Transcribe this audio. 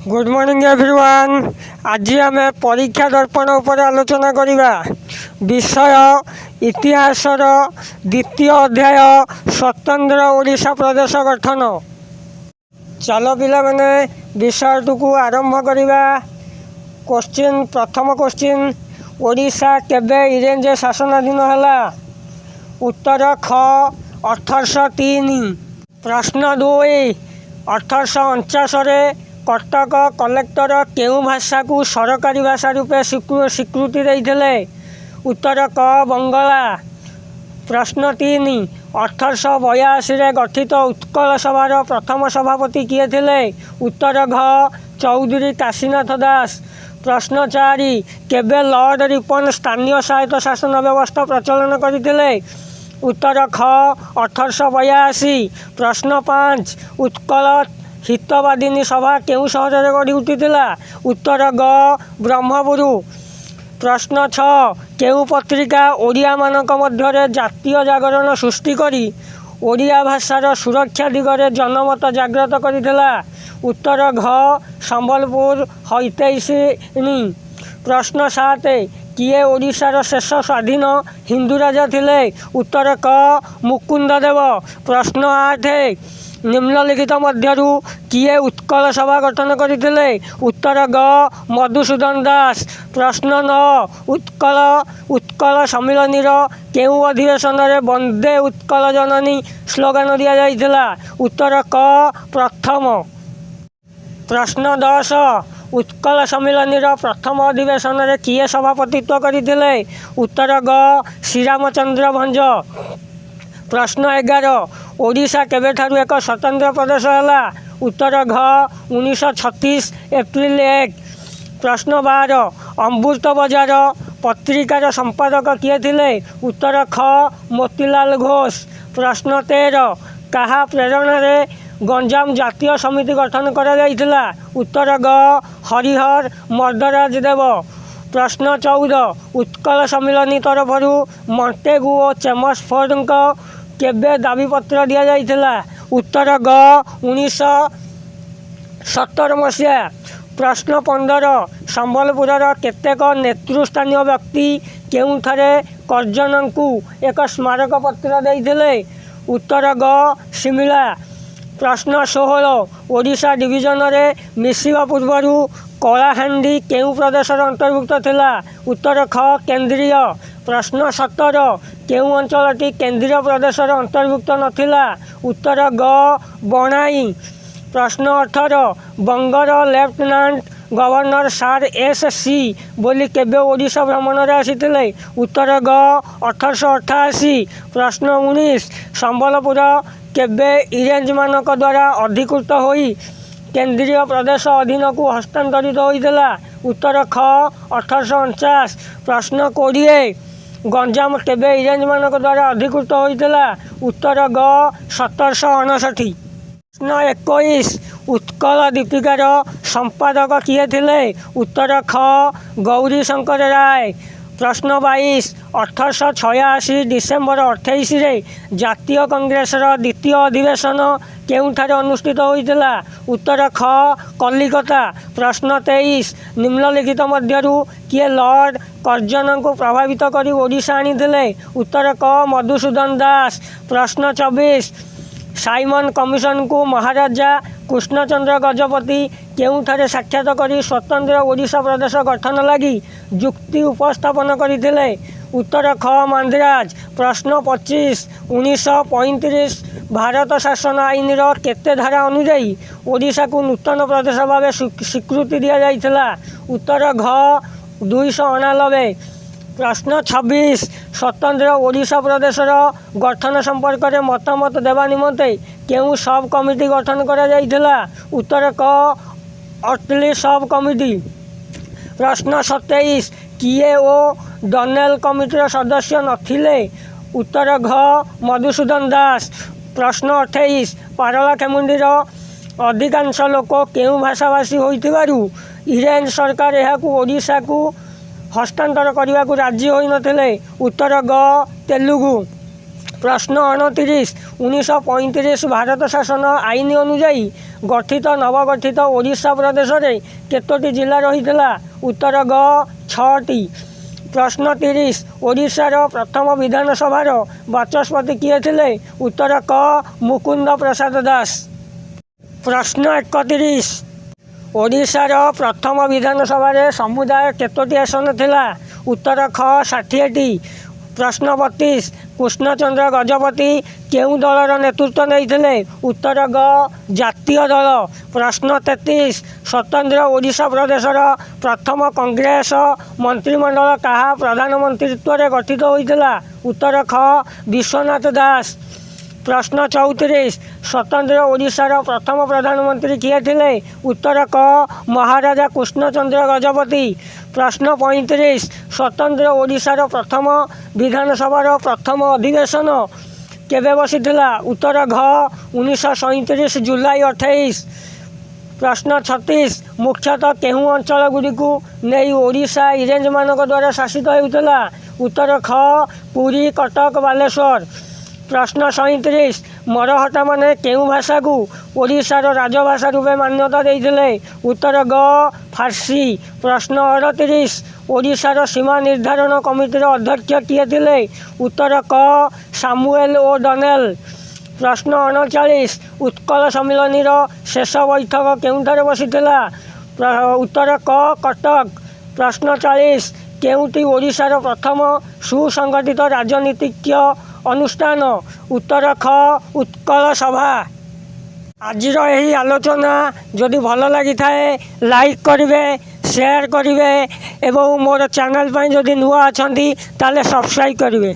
Good morning everyone. आज आम परीक्षा दर्पण उपर आलोचना करिबा। विषय इतिहासर द्वितीय अध्याय स्वतंत्र ओडिशा प्रदेश गठन। चलो पिला माने विषय को आरंभ करिबा। क्वेश्चन प्रथम क्वेश्चन, ओडिशा केबे इंग्रेज शासनाधीन हला? उत्तर ख 1803। प्रश्न 2, 1849 कटक कलेक्टर केउ भाषा को सरकारी भाषा रूपे स्वीकृति देइथिले? उत्तर क बंगला। प्रश्न 3, 1882 गठित उत्कल सभार प्रथम सभापति किए थिले? उत्तर घ चौधरी काशीनाथ दास। प्रश्न 4, केबे लॉर्ड रिपन स्थानीय स्वायत्त शासन व्यवस्था प्रचलन करथिले? उत्तर ख 1882। प्रश्न 5, उत्कल हितवादिनी सभा केउ सहर गढ़ी उठिथिला? उत्तर ग ब्रह्मपुरु। प्रश्न 6, केउ पत्रिका ओडिया मानक मध्यरे जातीय जागरण सृष्टि करी ओडिया भाषार सुरक्षा दिगरे जनमत जागृत करथिला? उत्तर घ संबलपुर हैतैषिणी। प्रश्न 7, किए ओडिशार शेष स्वाधीन हिंदू राजा थिले? उत्तर क मुकुंद देव। प्रश्न 8, निम्नलिखित मध्यरु किए उत्कल सभा गठन करथिले? उत्तर ग मधुसूदन दास। प्रश्न 9, उत्कल सम्मिलनीर केउ अधिवेशन रे वंदे उत्कल जननी स्लोगान दिया जाइथिला? उत्तर क प्रथम। प्रश्न 10, उत्कल सम्मिलनीर प्रथम अधिवेशन रे किए सभापतित्व करथिले? उत्तर ग श्रीरामचंद्र भंज। प्रश्न 11, ओडिशा केबेठारु एक स्वतंत्र प्रदेश हला? उत्तर घ 1936 एप्रिल 1। प्रश्न 12, अमृत बजार पत्रिकार संपादक किए थिले? उत्तर ख मोतीलाल घोष। प्रश्न 13, कहा प्रेरण रे गंजाम जातीय समिति गठन करा जाइथिला? उत्तर ग हरिहर मर्दराज देव। प्रश्न 14, उत्कल सम्मिलनी तरफरु मन्टेगु और चेम्सफोर्ड केबे दाबीपत्र दिया जाइथिला? उत्तर ग 1917 मसीहा। प्रश्न 15, संबलपुरर केतेक नेतृस्थानीय व्यक्ति केउठारे कर्जनंकु एक स्मारक पत्र देइथिले? उत्तर ग शिमिला। प्रश्न 16, ओडिशा डिविजन रे मिसिबा पूर्वरु कलाहांडी केउ प्रदेशर अंतर्भुक्त थिला? उत्तर ख केंद्रीय। प्रश्न 17, केउ अंचलटी केंद्रीय प्रदेशर अंतर्भुक्त नथिला? उत्तर ग बनाई। प्रश्न 18, बंगर लेफ्टिनेंट गवर्नर सार एस.सी. बोली केबे ओडिशा भ्रमण रे आसीथिले? उत्तर ग 1888। प्रश्न 19, संबलपुर केबे इंग्रेज मानक द्वारा अधिकृत होई केंद्रीय प्रदेश अधीन को हस्तांतरित होइथिला? उत्तर ख 1849। प्रश्न 20, गंजाम केबे इंग्रेज मानक द्वारा अधिकृत होइथिला? उत्तर ग 1759। प्रश्न 21, उत्कल दीपिकार संपादक किए थिले? उत्तर ख गौरी शंकर राय। प्रश्न 22, 1886 डिसेम्बर 28 रे जातीय कांग्रेसर द्वितीय अधिवेशन केउठारे अनुष्ठित होइथिला? उत्तर ख कलिकता। प्रश्न 23, निम्नलिखित मध्यरु किए लॉर्ड कर्जन को प्रभावित करी ओडिशा आनिथिले? उत्तर क मधुसूदन दास। प्रश्न 24, साइमन कमिशन को महाराजा कृष्णचंद्र गजपति केउठारे साक्षात करी स्वतंत्र ओडिशा प्रदेश गठन लगी जुक्ति उपस्थापन करथिले? उत्तर ख मांद्राज। प्रश्न 25, 1935 भारत शासन आईन रो केते धारा अनुଯାयी ओडिशा को नूतन प्रदेश भाव स्वीकृति दिया जाइथिला? उत्तर घ 289। प्रश्न 26, स्वतंत्र ओडिशा प्रदेशर गठन संपर्क में मतामत देवा निमंते केउ सब कमिटी गठन करा जाइथिला? उत्तर क अटली सब कमिटी। प्रश्न 27, किए ओ डनेल कमिटीर सदस्य नथिले? उत्तर घ मधुसूदन दास। प्रश्न 28, पारला खेमुंडीर अधिकांश लोक केउ भाषाभाषी होइथिबारु इंग्रेज सरकार एहाकु ओडिशा को हस्तांतर करने को राजी होई नथिले? उत्तर ग तेलुगु। प्रश्न 29 1935 भारत शासन आईन अनुजाई गठित नवगठित ओडिशा प्रदेश में केतोटी जिला रही? उत्तर ग 6टी। प्रश्न 30 ओडिशार प्रथम विधानसभार बाचस्पति किए थे? उत्तर क मुकुंद प्रसाद दास। प्रश्न 31 ओडिशार प्रथम विधानसभा समुदाय केतोटी आसन थिला? उत्तर ख 60टी। प्रश्न 32 कृष्णचंद्र गजपति केउं दलर नेतृत्व नहीं? उत्तर ग जातीय दल। प्रश्न 33 स्वतंत्र ओडिशा प्रदेशर प्रथम कांग्रेस मंत्रिमंडल कहा प्रधानमंत्रित्व गठित होता? उत्तर ख विश्वनाथ दास। प्रश्न 34 स्वतंत्र ओडिशार प्रथम प्रधानमंत्री किए थे? उत्तर क महाराजा कृष्णचंद्र गजपति। प्रश्न 35 स्वतंत्र ओडिशार प्रथम विधानसभार प्रथम अधिवेशन केबे बसिथिला? उत्तर घ 1937 जुलाई 28। प्रश्न 36 मुख्यतः केहू अंचल गुड़िकू नहीं ओडिशा इरेंज मानक द्वारा शासित होता? उत्तर ख पुरी कटक बालेश्वर। प्रश्न 37 मरहटा माने केउं भाषा को ओडिशार राजभाषा रूपे मान्यता देइथिले? उत्तर ग फारसी। प्रश्न 38 ओडिशार सीमा निर्धारण कमिटीर अध्यक्ष किए थे? उत्तर क सामुएल ओ डनेल। प्रश्न 39 उत्कल सम्मिलनीर शेष बैठक केउंठारे बसिथिला? उत्तर क कटक। प्रश्न 40 केउंटी ओडिशार प्रथम सुसंगठित राजनीतिक अनुष्ठान? उत्तर ख उत्कल सभा। आजिर यही आलोचना जदि भल लगी थाए लाइक करेंगे, शेयर करेंगे एवं मोर चैनल जदि नुआ अच्छा ताले सब्सक्राइब करेंगे।